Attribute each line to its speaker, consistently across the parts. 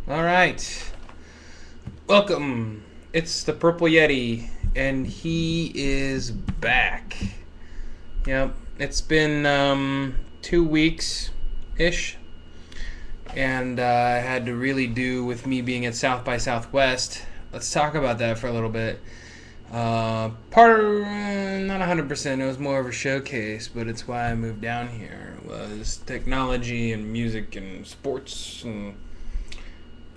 Speaker 1: All right. Welcome. It's the Purple Yeti, and he is back. Yep. It's been 2 weeks ish, and I had to really do with me being at South by Southwest. Let's talk about that for a little bit. Part of, not 100%, it was more of a showcase, but it's why I moved down here. It was technology and music and sports and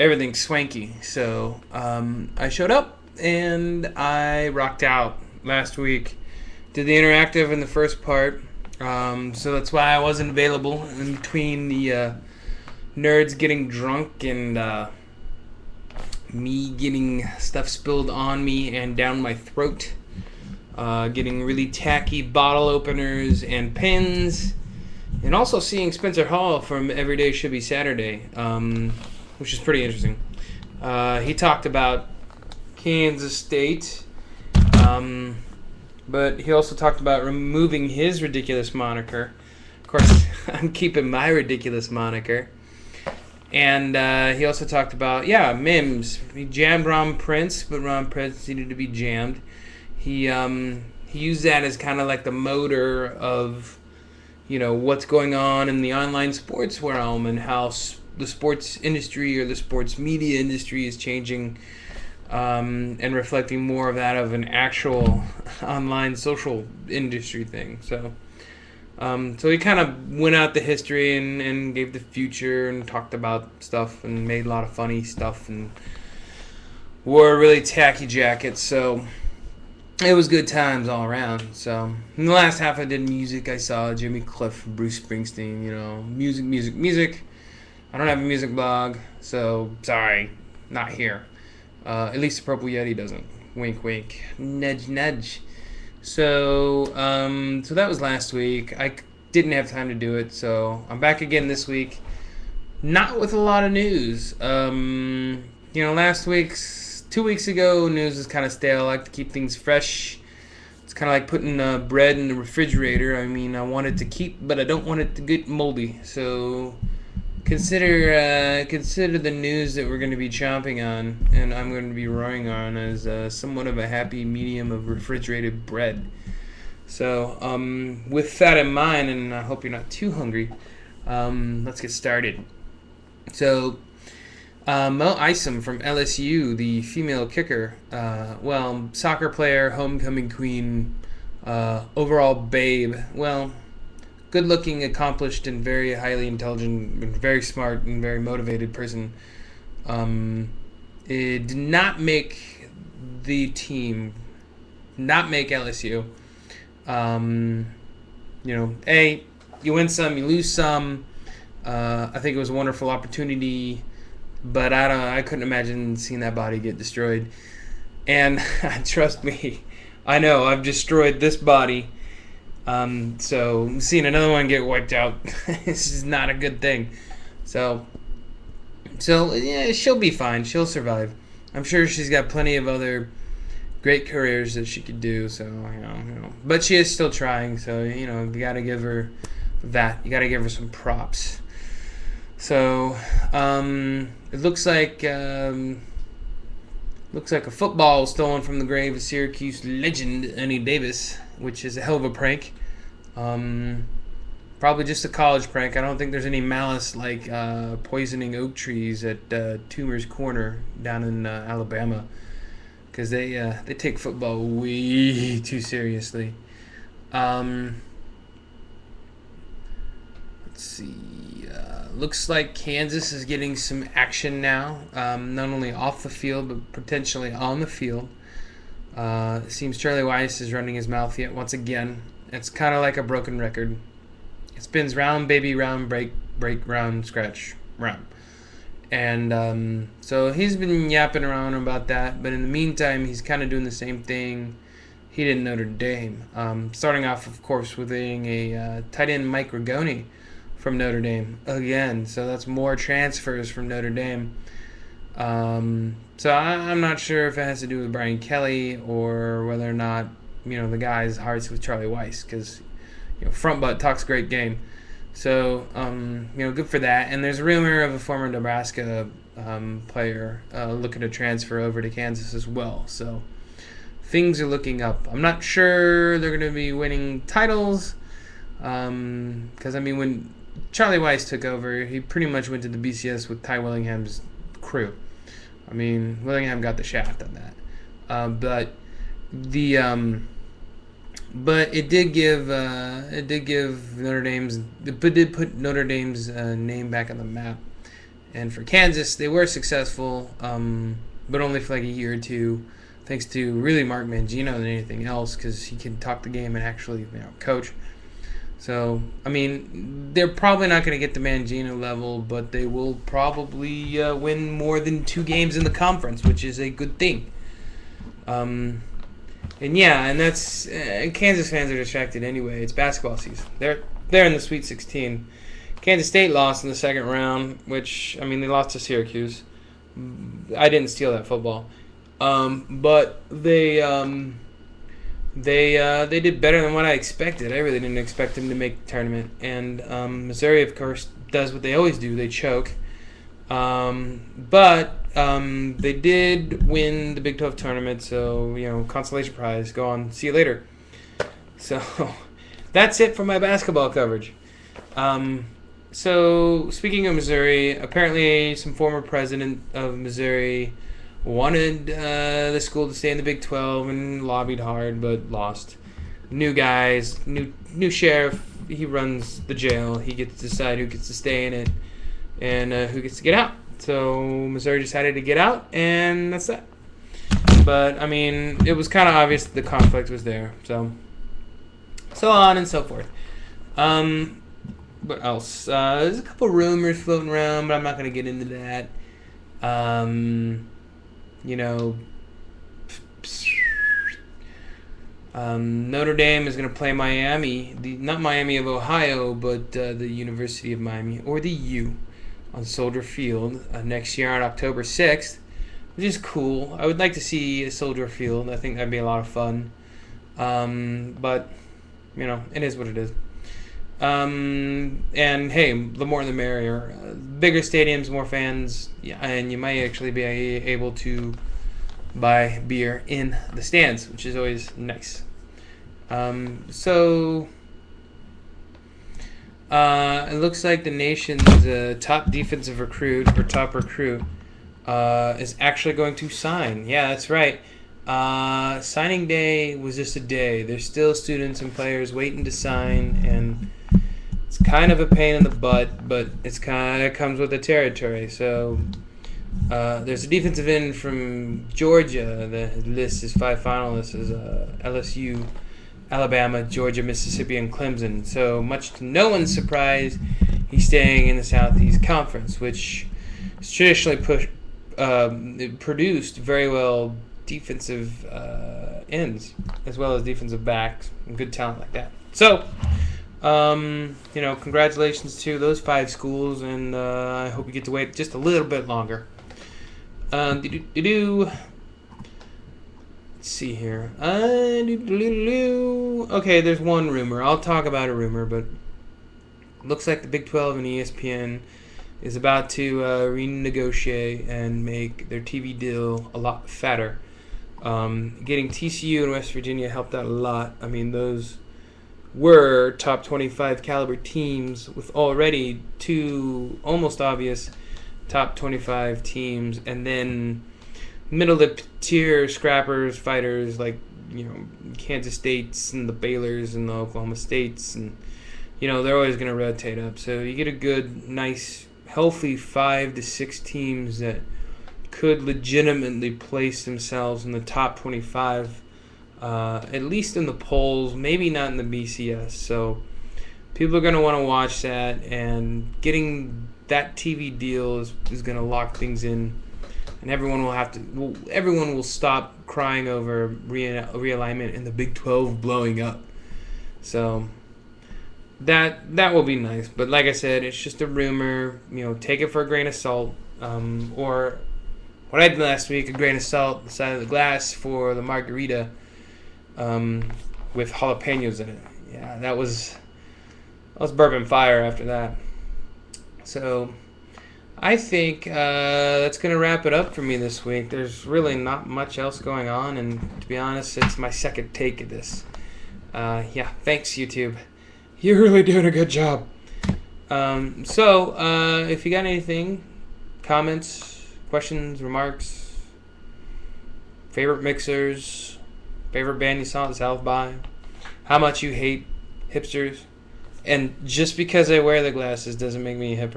Speaker 1: everything swanky. So I showed up and I rocked out last week. Did the interactive in the first part. So that's why I wasn't available in between the nerds getting drunk and me getting stuff spilled on me and down my throat. Getting really tacky bottle openers and pins. And also seeing Spencer Hall from Every Day Should Be Saturday. Which is pretty interesting. He talked about Kansas State, but he also talked about removing his ridiculous moniker. Of course, I'm keeping my ridiculous moniker. And he also talked about, Mims. He jammed Ron Prince, but Ron Prince needed to be jammed. He used that as kind of like the motor of, what's going on in the online sports realm and how the sports industry or the sports media industry is changing and reflecting more of that of an actual online social industry thing. So he kind of went out the history and gave the future and talked about stuff and made a lot of funny stuff and wore a really tacky jacket. So it was good times all around. So in the last half I did music. I saw Jimmy Cliff, Bruce Springsteen, music. I don't have a music blog, so sorry, not here. At least the Purple Yeti doesn't. Wink, wink. Nudge, nudge. So that was last week. I didn't have time to do it, so I'm back again this week. Not with a lot of news. 2 weeks ago, news was kind of stale. I like to keep things fresh. It's kind of like putting bread in the refrigerator. I mean, I want it to keep, but I don't want it to get moldy. So consider the news that we're going to be chomping on and I'm going to be roaring on as somewhat of a happy medium of refrigerated bread. So with that in mind, and I hope you're not too hungry, let's get started. So Mo Isom from LSU, the female kicker, soccer player, homecoming queen, overall babe, good looking, accomplished, and very highly intelligent, and very smart, and very motivated person. It did not make the team, not make LSU. You win some, you lose some. I think it was a wonderful opportunity, but I couldn't imagine seeing that body get destroyed. And trust me, I know I've destroyed this body. So seeing another one get wiped out this is not a good thing. So yeah, she'll be fine. She'll survive. I'm sure she's got plenty of other great careers that she could do. So but she is still trying. So you gotta give her that. You gotta give her some props. So it looks like a football stolen from the grave of Syracuse legend Ernie Davis, which is a hell of a prank. Probably just a college prank. I don't think there's any malice like poisoning oak trees at Toomer's Corner down in Alabama, because they take football way too seriously. Let's see. Looks like Kansas is getting some action now, not only off the field but potentially on the field. It seems Charlie Weiss is running his mouth yet once again. It's kind of like a broken record. It spins round, baby, round, break, round, scratch, round. And so he's been yapping around about that, but in the meantime, he's kind of doing the same thing he did in Notre Dame. Starting off, of course, with a tight end Mike Rigoni from Notre Dame again. So that's more transfers from Notre Dame. So I'm not sure if it has to do with Brian Kelly or whether or not the guy's hearts with Charlie Weiss, because front butt talks great game. So, good for that. And there's a rumor of a former Nebraska player looking to transfer over to Kansas as well. So, things are looking up. I'm not sure they're going to be winning titles. Because, when Charlie Weiss took over, he pretty much went to the BCS with Ty Willingham's crew. Willingham got the shaft on that. But it did give Notre Dame's, it did put Notre Dame's name back on the map. And for Kansas, they were successful, but only for like a year or two, thanks to really Mark Mangino than anything else, because he can talk the game and actually coach. So, they're probably not going to get the Mangino level, but they will probably win more than 2 games in the conference, which is a good thing. And that's Kansas fans are distracted anyway. It's basketball season. They're in the Sweet 16. Kansas State lost in the second round, which they lost to Syracuse. I didn't steal that football, but they did better than what I expected. I really didn't expect them to make the tournament. And Missouri, of course, does what they always do. They choke. But they did win the Big 12 tournament, so, consolation prize. Go on. See you later. So that's it for my basketball coverage. So speaking of Missouri, apparently some former president of Missouri wanted the school to stay in the Big 12 and lobbied hard, but lost. New guys, new sheriff. He runs the jail. He gets to decide who gets to stay in it and who gets to get out. So Missouri decided to get out, and that's that. But it was kind of obvious that the conflict was there. So on and so forth. What else? There's a couple rumors floating around, but I'm not going to get into that. Notre Dame is going to play Miami, not Miami of Ohio, but the University of Miami, or the U, on Soldier Field next year on October 6th, which is cool. I would like to see a Soldier Field. I think that'd be a lot of fun. But, it is what it is. And hey, the more the merrier. Bigger stadiums, more fans, and you might actually be able to buy beer in the stands, which is always nice. It looks like the nation's top defensive recruit, or top recruit, is actually going to sign. Yeah, that's right. Signing day was just a day. There's still students and players waiting to sign, and it's kind of a pain in the butt, but it comes with the territory. So there's a defensive end from Georgia. The list is 5 finalists: is LSU, Alabama, Georgia, Mississippi, and Clemson. So much to no one's surprise, he's staying in the Southeast Conference, which has traditionally produced very well defensive ends, as well as defensive backs, and good talent like that. So, congratulations to those 5 schools, and I hope you get to wait just a little bit longer. Let's see here. Okay, there's one rumor. I'll talk about a rumor, but it looks like the Big 12 and ESPN is about to renegotiate and make their TV deal a lot fatter. Getting TCU and West Virginia helped out a lot. Those were top 25 caliber teams with already 2 almost obvious top 25 teams, and then middle of the tier scrappers, fighters like Kansas States and the Baylors and the Oklahoma States, and they're always going to rotate up. So you get a good, nice, healthy 5 to 6 teams that could legitimately place themselves in the top 25, at least in the polls, maybe not in the BCS. So people are going to want to watch that, and getting that TV deal is going to lock things in, and everyone will stop crying over realignment and the Big 12 blowing up. So that will be nice. But like I said, it's just a rumor. Take it for a grain of salt, or what I did last week, a grain of salt, the side of the glass for the margarita with jalapenos in it. Yeah, that was I was burping fire after that. So I think that's going to wrap it up for me this week. There's really not much else going on, and to be honest, it's my second take of this. Yeah, thanks, YouTube. You're really doing a good job. If you got anything, comments, questions, remarks, favorite mixers, favorite band you saw at the South by, how much you hate hipsters, and just because I wear the glasses doesn't make me a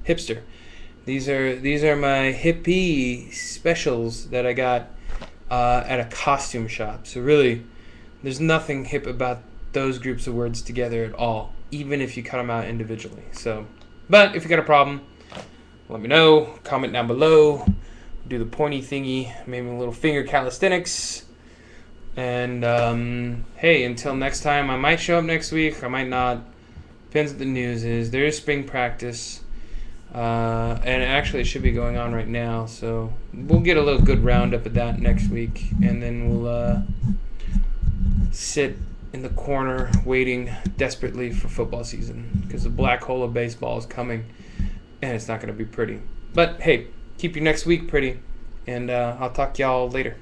Speaker 1: hipster. These are my hippie specials that I got at a costume shop. So really, there's nothing hip about those groups of words together at all, even if you cut them out individually. So, but if you got a problem, let me know. Comment down below. Do the pointy thingy, maybe a little finger calisthenics. And hey, until next time, I might show up next week. I might not. Depends what the news is. There is spring practice. And actually it should be going on right now, so we'll get a little good roundup of that next week, and then we'll sit in the corner waiting desperately for football season, because the black hole of baseball is coming, and it's not going to be pretty. But hey, keep your next week pretty, and I'll talk to y'all later.